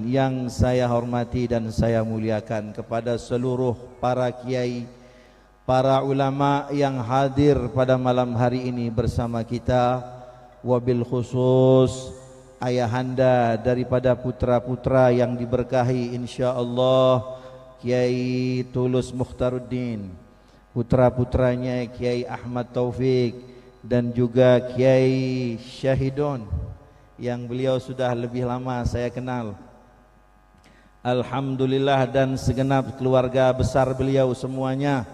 yang saya hormati dan saya muliakan, kepada seluruh para kiai, para ulama yang hadir pada malam hari ini bersama kita, wabil khusus ayahanda daripada putra-putra yang diberkahi insyaallah, Kiai Tulus Mukhtaruddin, putra-putranya Kiai Ahmad Taufik, dan juga Kiai Syahidon yang beliau sudah lebih lama saya kenal. Alhamdulillah, dan segenap keluarga besar beliau semuanya.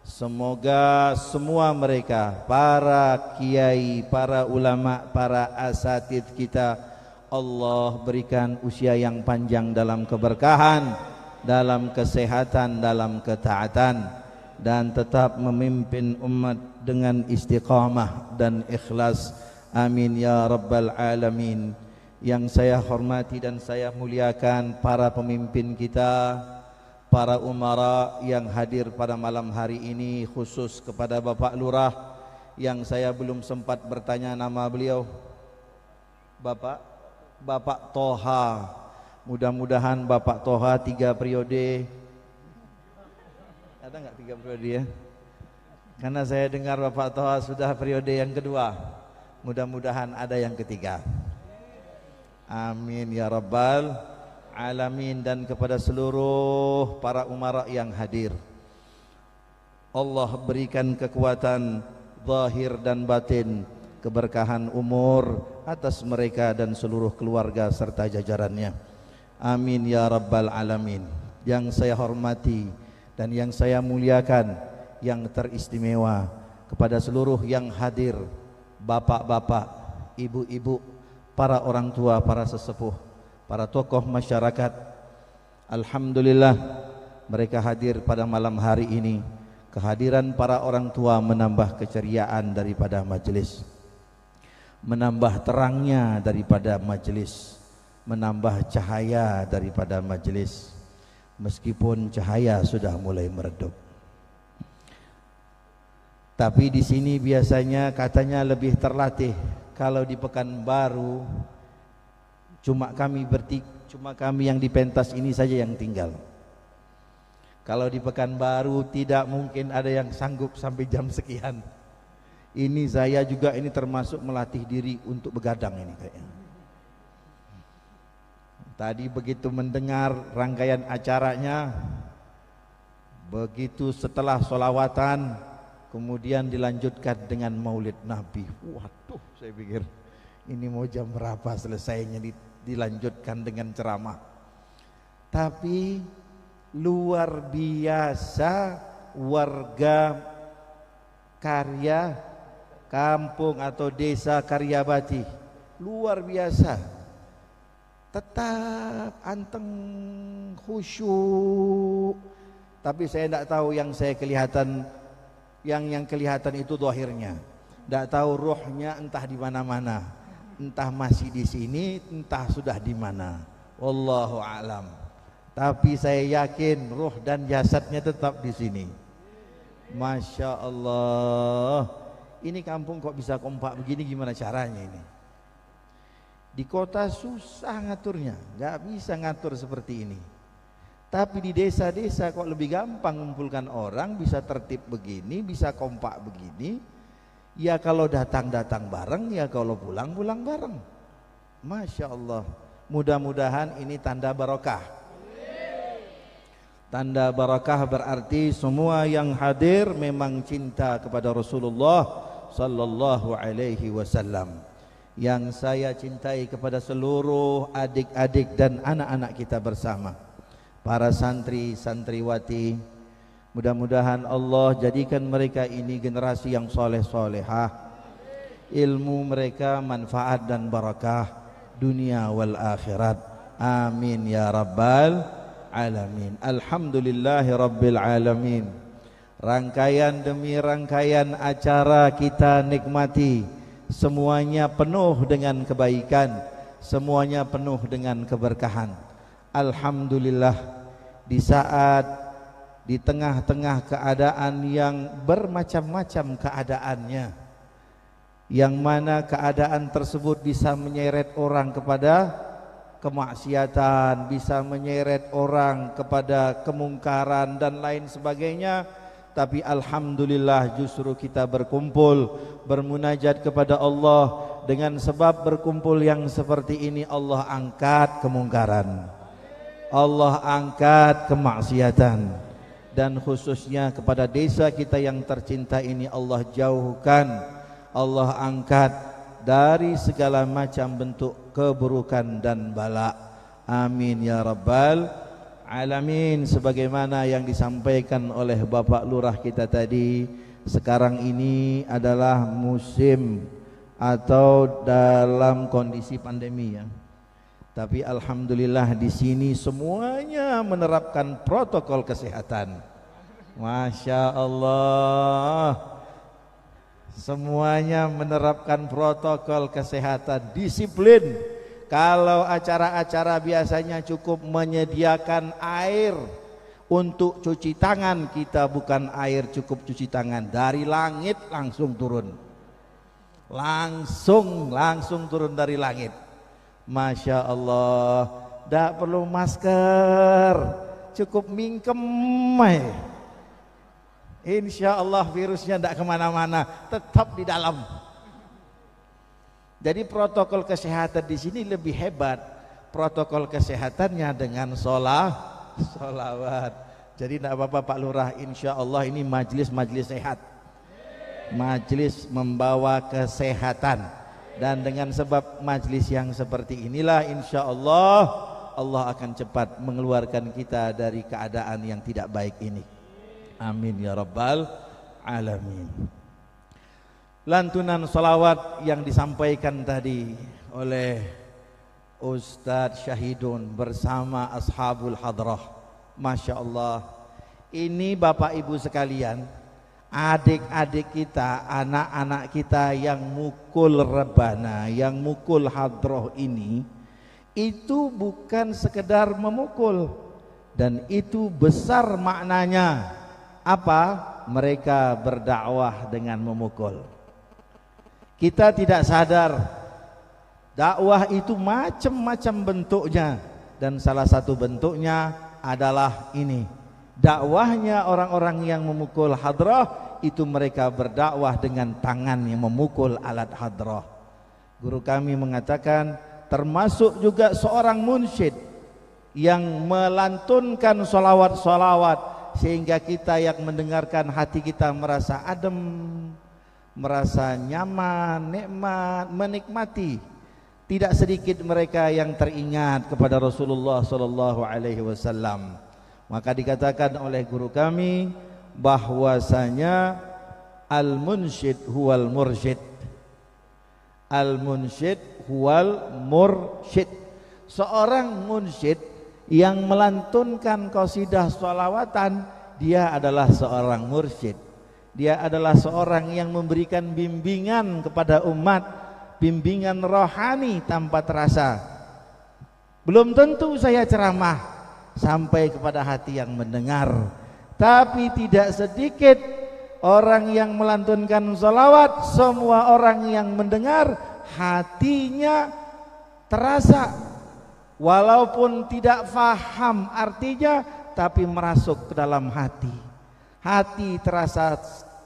Semoga semua mereka, para kiai, para ulama, para asatid kita, Allah berikan usia yang panjang dalam keberkahan, dalam kesehatan, dalam ketaatan, dan tetap memimpin umat dengan istiqamah dan ikhlas. Amin ya rabbal alamin. Yang saya hormati dan saya muliakan para pemimpin kita, para umara yang hadir pada malam hari ini, khusus kepada Bapak Lurah yang saya belum sempat bertanya nama beliau, Bapak Toha. Mudah-mudahan Bapak Toha 3 periode. Ada nggak 3 periode ya? Karena saya dengar Bapak Toha sudah periode yang kedua. Mudah-mudahan ada yang ketiga. Amin ya rabbal alamin. Dan kepada seluruh para umara yang hadir, Allah berikan kekuatan zahir dan batin, keberkahan umur atas mereka dan seluruh keluarga serta jajarannya. Amin ya rabbal alamin. Yang saya hormati dan yang saya muliakan, yang teristimewa, kepada seluruh yang hadir, bapak-bapak, ibu-ibu, para orang tua, para sesepuh, para tokoh masyarakat. Alhamdulillah mereka hadir pada malam hari ini. Kehadiran para orang tua menambah keceriaan daripada majelis, menambah terangnya daripada majelis, menambah cahaya daripada majelis, meskipun cahaya sudah mulai meredup. Tapi di sini biasanya katanya lebih terlatih. Kalau di Pekanbaru cuma kami yang di pentas ini saja yang tinggal. Kalau di Pekanbaru tidak mungkin ada yang sanggup sampai jam sekian. Ini saya juga ini termasuk melatih diri untuk begadang ini kayaknya. Tadi begitu mendengar rangkaian acaranya, begitu setelah sholawatan kemudian dilanjutkan dengan maulid Nabi. Waduh, saya pikir ini mau jam berapa selesainya, dilanjutkan dengan ceramah. Tapi luar biasa warga karya kampung atau desa Karyabati, luar biasa, tetap anteng, khusyuk. Tapi saya tidak tahu yang saya kelihatan, yang kelihatan itu zahirnya. Tidak tahu rohnya entah di mana-mana, entah masih di sini, entah sudah di mana. Wallahu a'lam. Tapi saya yakin roh dan jasadnya tetap di sini. Masya Allah. Ini kampung kok bisa kompak begini, gimana caranya ini? Di kota susah ngaturnya, nggak bisa ngatur seperti ini. Tapi di desa-desa kok lebih gampang mengumpulkan orang, bisa tertib begini, bisa kompak begini. Ya kalau datang-datang bareng, ya kalau pulang-pulang bareng. Masya Allah. Mudah-mudahan ini tanda barokah. Tanda barakah berarti semua yang hadir memang cinta kepada Rasulullah sallallahu alaihi wasallam. Yang saya cintai kepada seluruh adik-adik dan anak-anak kita bersama, para santri santriwati, mudah-mudahan Allah jadikan mereka ini generasi yang soleh-solehah, ilmu mereka manfaat dan barakah dunia wal akhirat. Amin ya rabbal alamin. Alhamdulillahi rabbil alamin. Rangkaian demi rangkaian acara kita nikmati, semuanya penuh dengan kebaikan, semuanya penuh dengan keberkahan. Alhamdulillah, di saat di tengah-tengah keadaan yang bermacam-macam keadaannya, yang mana keadaan tersebut bisa menyeret orang kepada kemaksiatan, bisa menyeret orang kepada kemungkaran dan lain sebagainya. Tapi alhamdulillah justru kita berkumpul bermunajat kepada Allah. Dengan sebab berkumpul yang seperti ini, Allah angkat kemungkaran, Allah angkat kemaksiatan, dan khususnya kepada desa kita yang tercinta ini Allah jauhkan, Allah angkat dari segala macam bentuk keburukan dan bala. Amin ya rabbal alamin. Sebagaimana yang disampaikan oleh Bapak Lurah kita tadi, sekarang ini adalah musim atau dalam kondisi pandemi ya. Tapi alhamdulillah di sini semuanya menerapkan protokol kesehatan. Masya Allah, semuanya menerapkan protokol kesehatan, disiplin. Kalau acara-acara biasanya cukup menyediakan air untuk cuci tangan, kita bukan air cukup cuci tangan, dari langit langsung turun. Langsung turun dari langit. Masya Allah, tidak perlu masker, cukup mingkem. Insya Allah virusnya tidak kemana-mana, tetap di dalam. Jadi protokol kesehatan di sini lebih hebat. Protokol kesehatannya dengan sholawat. Jadi tidak apa-apa Pak Lurah, insya Allah ini majelis sehat, majelis membawa kesehatan. Dan dengan sebab majelis yang seperti inilah insya Allah Allah akan cepat mengeluarkan kita dari keadaan yang tidak baik ini. Amin ya rabbal alamin. Lantunan salawat yang disampaikan tadi oleh Ustadz Syahidun bersama Ashabul Hadrah, Masya Allah, ini Bapak Ibu sekalian, adik-adik kita, anak-anak kita yang mukul rebana, yang mukul hadroh ini, itu bukan sekedar memukul, dan itu besar maknanya. Apa? Mereka berdakwah dengan memukul. Kita tidak sadar dakwah itu macam-macam bentuknya, dan salah satu bentuknya adalah ini. Dakwahnya orang-orang yang memukul hadrah itu mereka berdakwah dengan tangan yang memukul alat hadrah. Guru kami mengatakan termasuk juga seorang munsyid yang melantunkan solawat-solawat sehingga kita yang mendengarkan hati kita merasa adem, merasa nyaman, nikmat, menikmati. Tidak sedikit mereka yang teringat kepada Rasulullah sallallahu alaihi wasallam. Maka dikatakan oleh guru kami bahwasanya al-munsyid huwal mursyid. Al-munsyid huwal mursyid. Seorang munsyid yang melantunkan qasidah sholawatan, dia adalah seorang mursyid. Dia adalah seorang yang memberikan bimbingan kepada umat, bimbingan rohani tanpa terasa. Belum tentu saya ceramah sampai kepada hati yang mendengar, tapi tidak sedikit orang yang melantunkan sholawat, semua orang yang mendengar hatinya terasa, walaupun tidak faham artinya, tapi merasuk ke dalam hati. Hati terasa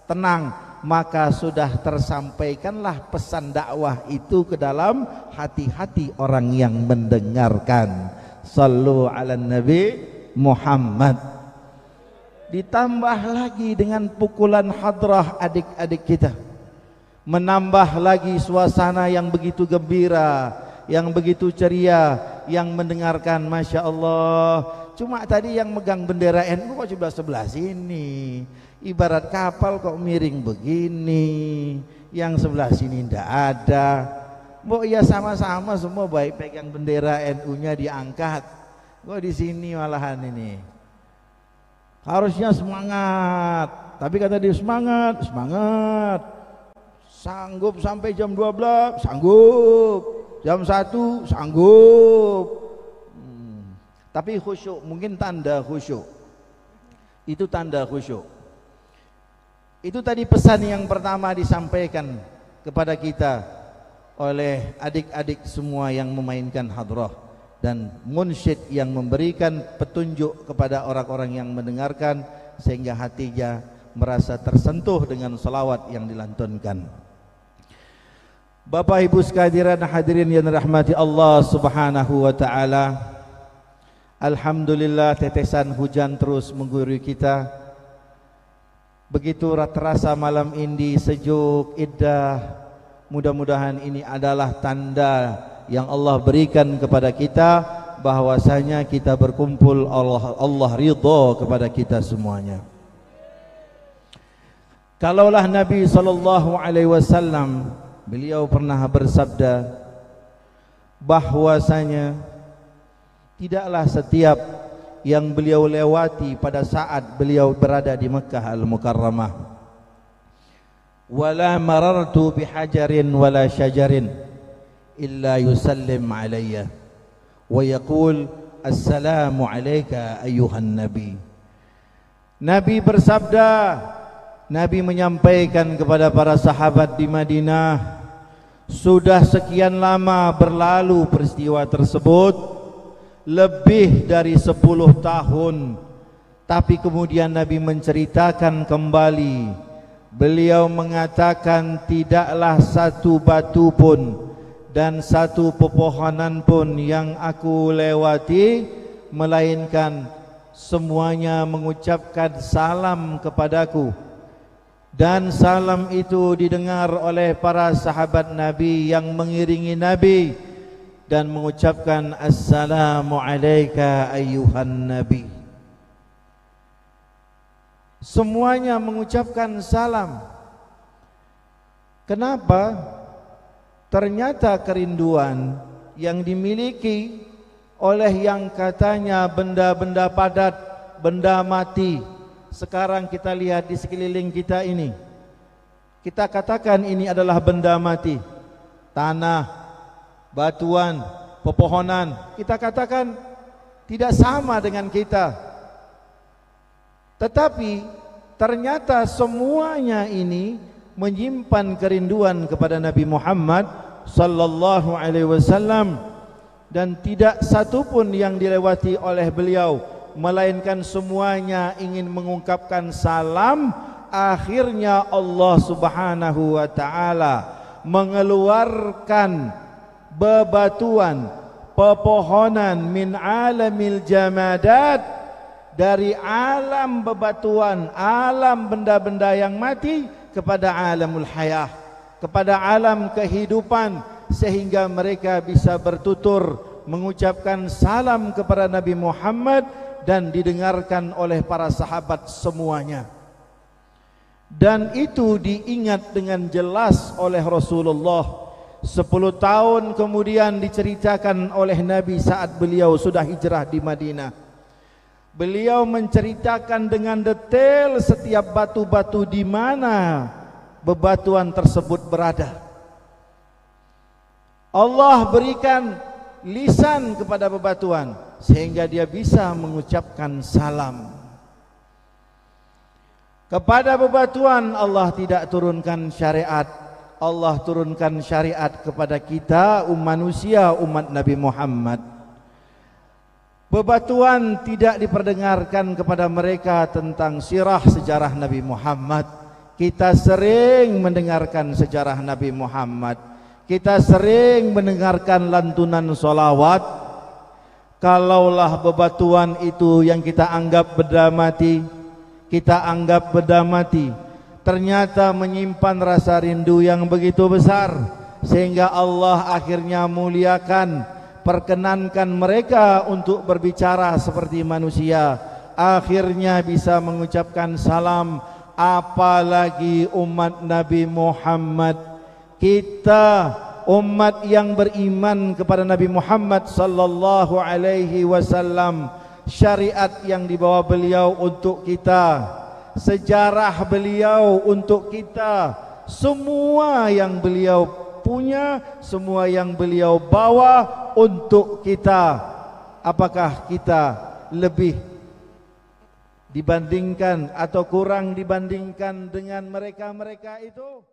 tenang, maka sudah tersampaikanlah pesan dakwah itu ke dalam hati-hati orang yang mendengarkan. Sallu ala Nabi Muhammad. Ditambah lagi dengan pukulan hadrah adik-adik kita, menambah lagi suasana yang begitu gembira, yang begitu ceria, yang mendengarkan Masya Allah. Cuma tadi yang megang bendera NU kok sebelah sini, ibarat kapal kok miring begini, yang sebelah sini ndak ada. Mbok ya sama-sama semua baik pegang bendera NU-nya diangkat, kok di sini malahan ini. Harusnya semangat, tapi kata dia semangat, sanggup sampai jam 12, sanggup, jam 1 sanggup. Tapi khusyuk, mungkin tanda khusyuk. Itu tanda khusyuk. Itu tadi pesan yang pertama disampaikan kepada kita oleh adik-adik semua yang memainkan hadrah. dan munsyid yang memberikan petunjuk kepada orang-orang yang mendengarkan sehingga hatinya merasa tersentuh dengan salawat yang dilantunkan. Bapak Ibu sekalian hadirin yang dirahmati Allah Subhanahu wa taala, alhamdulillah tetesan hujan terus mengguyuri kita. Begitu terasa malam ini sejuk, indah. Mudah-mudahan ini adalah tanda yang Allah berikan kepada kita bahwasanya kita berkumpul, Allah ridha kepada kita semuanya. Kalaulah Nabi SAW beliau pernah bersabda bahwasanya tidaklah setiap yang beliau lewati pada saat beliau berada di Makkah Al-Mukarramah, wala marartu bihajarin wala syajarin illa yusallim alayya wa yaqul assalamu alayka ayyuhan nabi. Nabi bersabda, Nabi menyampaikan kepada para sahabat di Madinah, sudah sekian lama berlalu peristiwa tersebut, lebih dari 10 tahun, tapi kemudian Nabi menceritakan kembali. Beliau mengatakan tidaklah satu batu pun dan satu pepohonan pun yang aku lewati melainkan semuanya mengucapkan salam kepadaku, dan salam itu didengar oleh para sahabat Nabi yang mengiringi Nabi dan mengucapkan assalamu alayka ayyuhan nabi. Semuanya mengucapkan salam. Kenapa? Ternyata kerinduan yang dimiliki oleh yang katanya benda-benda padat, benda mati, sekarang kita lihat di sekeliling kita ini, kita katakan ini adalah benda mati. Tanah, batuan, pepohonan, kita katakan tidak sama dengan kita. Tetapi ternyata semuanya ini menyimpan kerinduan kepada Nabi Muhammad sallallahu alaihi wasallam, dan tidak satu pun yang dilewati oleh beliau melainkan semuanya ingin mengungkapkan salam. Akhirnya Allah Subhanahu wa taala mengeluarkan bebatuan, pepohonan min alamil jamadat, dari alam bebatuan, alam benda-benda yang mati kepada alamul hayah, kepada alam kehidupan, sehingga mereka bisa bertutur mengucapkan salam kepada Nabi Muhammad dan didengarkan oleh para sahabat semuanya. Dan itu diingat dengan jelas oleh Rasulullah. 10 tahun kemudian diceritakan oleh Nabi saat beliau sudah hijrah di Madinah. Beliau menceritakan dengan detail setiap batu-batu di mana bebatuan tersebut berada. Allah berikan lisan kepada bebatuan sehingga dia bisa mengucapkan salam. Kepada bebatuan Allah tidak turunkan syariat. Allah turunkan syariat kepada kita manusia, umat Nabi Muhammad. Bebatuan tidak diperdengarkan kepada mereka tentang sirah sejarah Nabi Muhammad. Kita sering mendengarkan sejarah Nabi Muhammad. Kita sering mendengarkan lantunan solawat. Kalaulah bebatuan itu yang kita anggap benda mati, kita anggap benda mati, ternyata menyimpan rasa rindu yang begitu besar, sehingga Allah akhirnya muliakan, perkenankan mereka untuk berbicara seperti manusia, akhirnya bisa mengucapkan salam. Apalagi umat Nabi Muhammad, kita umat yang beriman kepada Nabi Muhammad sallallahu alaihi wasallam, syariat yang dibawa beliau untuk kita, sejarah beliau untuk kita, semua yang beliau punya, semua yang beliau bawa untuk kita. Apakah kita lebih dibandingkan atau kurang dibandingkan dengan mereka-mereka itu?